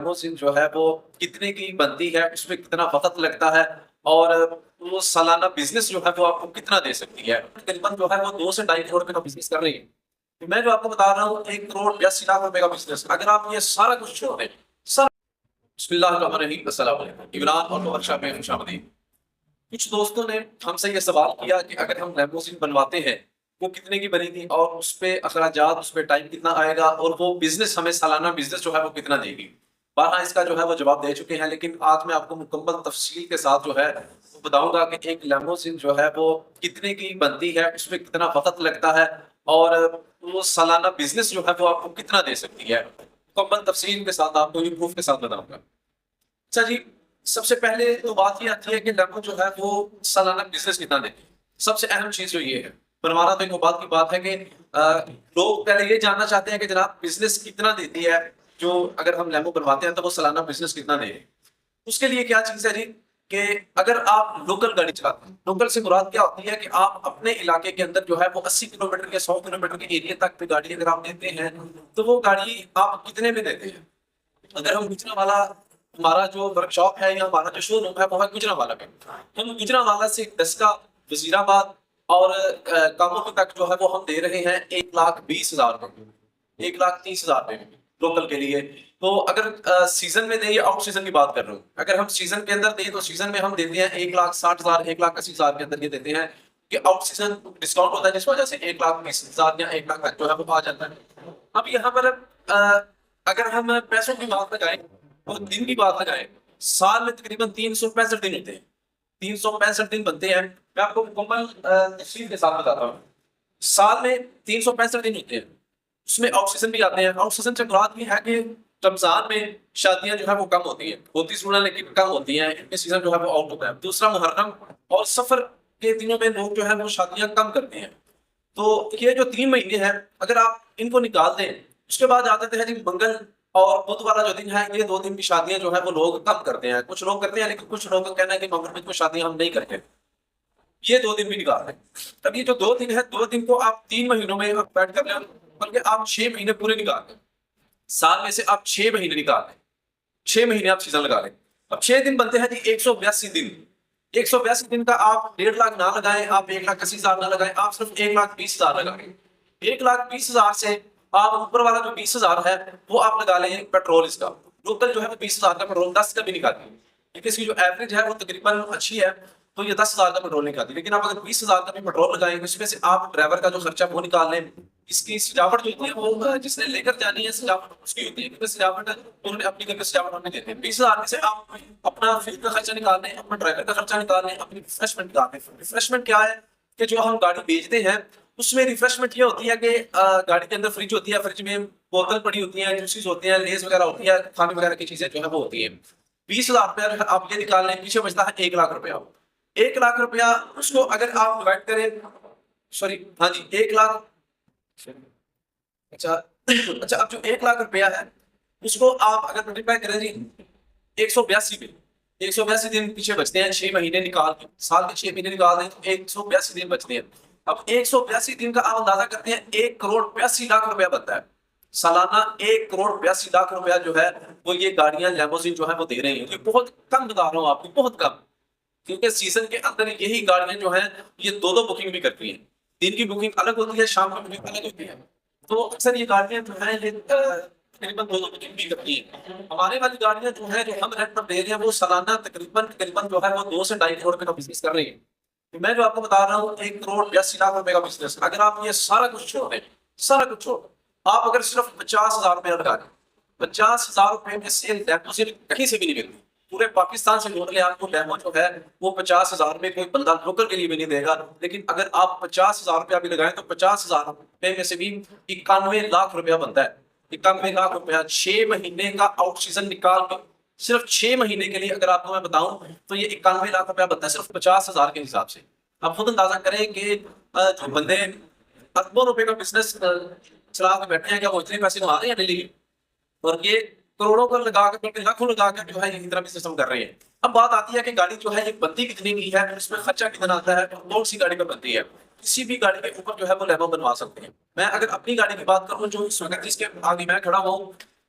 लेमोसिन जो है वो कितने की बनती है, उसमें कितना वक़्त लगता है और वो सालाना बिज़नेस जो है वो आपको कितना दे सकती है। तकरीबन जो है वो 2 से ढाई करोड़ रुपए का बिज़नेस कर रही है। तो मैं जो आपको बता रहा हूँ 1 करोड़ 82 लाख रुपए का बिज़नेस, अगर आप ये सारा कुछ छोड़ दें, सारा बिस्मिल्लाहिर्रहमानिर्रहीम, अस्सलाम वालेकुम। इमरान और वर्षा में खुशामदीद। कुछ दोस्तों ने हमसे ये सवाल किया कि अगर हम लेमोसिन बनवाते हैं, वो कितने की बनेगी और उसपे अखराजात, उसपे टाइम कितना आएगा और वो बिज़नेस हमें सालाना बिज़नेस जो है वो कितना देगी। बारहा इसका जो है वो जवाब दे चुके हैं, लेकिन आज मैं आपको मुकम्मल तफ़सील के साथ जो है वो बताऊँगा कि एक लेमोसिन जो है वो कितने की बनती है, उसमें कितना वक़्त लगता है और वो सालाना बिज़नेस जो है वो आपको कितना दे सकती है। मुकम्मल तफ़सील के साथ आपको ये प्रूफ़ के साथ बताऊँगा। अच्छा जी, सबसे पहले तो बात ये आती है कि लेमन जो है वो सालाना बिज़नेस कितना देती है। सबसे अहम चीज़ जो ये है, बनवाना तो एक बात की बात है कि लोग पहले ये जानना चाहते हैं कि जनाब बिज़नेस कितना देती है, जो अगर हम लेमो बनवाते हैं तो वो सालाना बिज़नेस कितना दे रही है। उसके लिए क्या चीज़ है जी, कि अगर आप लोकल गाड़ी चलाते हैं, लोकल से मुराद क्या होती है कि आप अपने इलाके के अंदर जो है वो 80 किलोमीटर या 100 किलोमीटर के एरिया तक की गाड़ी अगर आप देते हैं, तो वो गाड़ी आप कितने में देते हैं? अगर हम गुजरांवाला, हमारा जो वर्कशॉप है या हमारा जो शोरूम है वो है गुजरांवाला पे, हम गुजरांवाला से दसका, वजीराबाद और कामों तक जो है वो हम दे रहे हैं 1,20,000 रुपये, 1,30,000 रुपये में लोकल के लिए। तो अगर सीजन में दें या आउट सीजन की बात कर रहा हूँ, अगर हम सीजन के अंदर दें तो सीजन में हम देते हैं 1,60,000, 1,80,000 के अंदर ये देते हैं कि आउट सीजन डिस्काउंट होता है, जिस वजह से 1,20,000 या 1,00,000 तक जो है वो आ जाता है। अब यहाँ पर अगर हम पैसों की बात लगाएं और दिन की बात लगाएं, साल में तकरीबन 365 दिन होते हैं, 365 दिन बनते हैं। मैं आपको मुकम्मल तफसील के साथ बताता हूँ। साल में 365 दिन होते हैं, उसमें ऑफ सीजन भी आते हैं। ऑफ सीजन से मुराद ये है कि रमजान में शादियां जो है वो कम होती हैं, होती सुना लेकिन कम होती हैं, इनमें सीजन जो है वो आउट होता है। दूसरा मुहर्रम और सफर के दिनों में लोग जो है वो शादियां कम करते हैं। तो ये जो 3 महीने हैं, अगर आप इनको निकाल दें, उसके बाद आ जाते हैं जी मंगल और बुध वाला जो दिन है, ये 2 दिन की शादियां जो है वो लोग कम करते हैं। कुछ लोग करते हैं, लेकिन कुछ लोगों का कहना है कि मंगल में कोई शादियां हम नहीं करते। ये 2 दिन भी निकाल दें। अब ये जो 2 दिन है, 2 दिन को आप 3 महीनों में आप बैठ कर लें, बल्कि आप 6 महीने पूरे निकाल दें। साल में से आप 6 महीने निकाल लें, 6 महीने आप सीजन लगा लें। अब 6 दिन बनते हैं जी 182 दिन। 182 दिन का आप 1.5 लाख ना लगाएं, आप 1,80,000 ना लगाएं, आप सिर्फ 1,20,000 लगाएं। 1,20,000 से आप ऊपर वाला जो 20,000 है वो आप लगा लें पेट्रोल इसका। लोकल जो है वो 20,000 का पेट्रोल 10 का भी निकालती है, क्योंकि इसकी जो एवरेज है वो तकरीबन अच्छी है, तो ये 10,000 का पेट्रोल निकालती है। लेकिन आप अगर 20,000 का भी पेट्रोल लगाएंगे, उसमें से आप ड्राइवर का जो खर्चा वो निकाल लें। इसकी सजावट जो होती है वो जिसने लेकर जानी है सजावट उसकी होती है, क्योंकि सजावट उन्होंने अपनी करके सजावट हमें देते हैं। 20,000 में से आप अपना फिल्म का खर्चा निकाल लें, अपना ड्राइवर का खर्चा निकाल लें, अपनी रिफ्रेशमेंट निकाल लें। रिफ्रेशमेंट क्या है कि जो हम गाड़ी बेचते हैं उसमें रिफ्रेशमेंट ये होती है कि गाड़ी के अंदर फ्रिज होती है, फ्रिज में बोतल पड़ी होती है, जूसेस होते हैं, लेस वगैरह होती है, खाने वगैरह की चीजें जो है वो होती है। 20,000 रुपया आप ये निकाल लें, पीछे बचता है 1,00,000 रुपया। 1,00,000 रुपया उसको अगर आप डिवाइड करें, सॉरी हाँ जी 1,00,000, अच्छा अच्छा, अब जो 1,00,000 रुपया है उसको आप अगर मल्टीप्लाई करें जी 182 दिन, 182 दिन पीछे बचते हैं, 6 महीने निकाल के, साल के 6 महीने निकाल दें तो 182 दिन बचते हैं। अब 182 दिन का आप अंदाजा करते हैं, 1,82,00,000 रुपया बनता है सालाना। 1,82,00,000 रुपया जो है वो ये गाड़ियां लेमोसिन जो है वो दे रही हैं। ये बहुत कम बता रहा हूँ आपको, बहुत कम, क्योंकि सीजन के अंदर यही गाड़ियां जो है ये 2-2 बुकिंग भी करती हैं। दिन की बुकिंग अलग होती है, शाम की बुकिंग अलग होती है। तो अक्सर ये गाड़ियां जो है ये तकरीबन 2-2 बुकिंग भी करती हैं। हमारे वाली गाड़ियां जो है जो हम रेंट पर दे रहे हैं वो सालाना तकरीबन तकरीबन जो है वो 2 से ढाई करोड़ रुपए का बिजनेस कर रही है। तो मैं जो आपको बता रहा हूँ 1,82,00,000 रुपए का बिजनेस, अगर आप ये सारा कुछ छोड़ दें, सारा कुछ छोड़, आप अगर सिर्फ 50,000 रुपया लगा दें, 50,000 रुपए में से डेपोजिट कहीं से भी नहीं मिलती। पूरे पाकिस्तान से जोड़ ले आपको डेमो जो है वो 50,000 में कोई बंदा लोकल के लिए भी नहीं देगा। लेकिन अगर आप 50,000 रुपया भी लगाएं तो 50,000 रुपए में से भी 91,00,000 रुपया बनता है। 91,00,000 रुपया 6 महीने का आउट सीजन निकाल कर, सिर्फ 6 महीने के लिए अगर आपको मैं बताऊं तो ये 91,00,000 रुपया बनता है सिर्फ 50,000 के हिसाब से। आप खुद अंदाजा करें कि जो बंदे अरबों रुपए का बिजनेस चला के बैठे हैं, क्या वो इतने पैसे कमा रहे हैं डेली? और ये करोड़ों का लगा कर, बल्कि लाखों लगा कर जो है ये इतना बिजनेस हम कर रहे हैं। अब बात आती है कि गाड़ी जो है ये बनती कितने की है, इसमें खर्चा कितना आता है, और कौन सी गाड़ी पर बनती है। किसी भी गाड़ी के ऊपर जो है वो लेमो बनवा सकते हैं। मैं अगर अपनी गाड़ी की बात करूं जो इस वक्त जिसके आगे मैं खड़ा हूँ,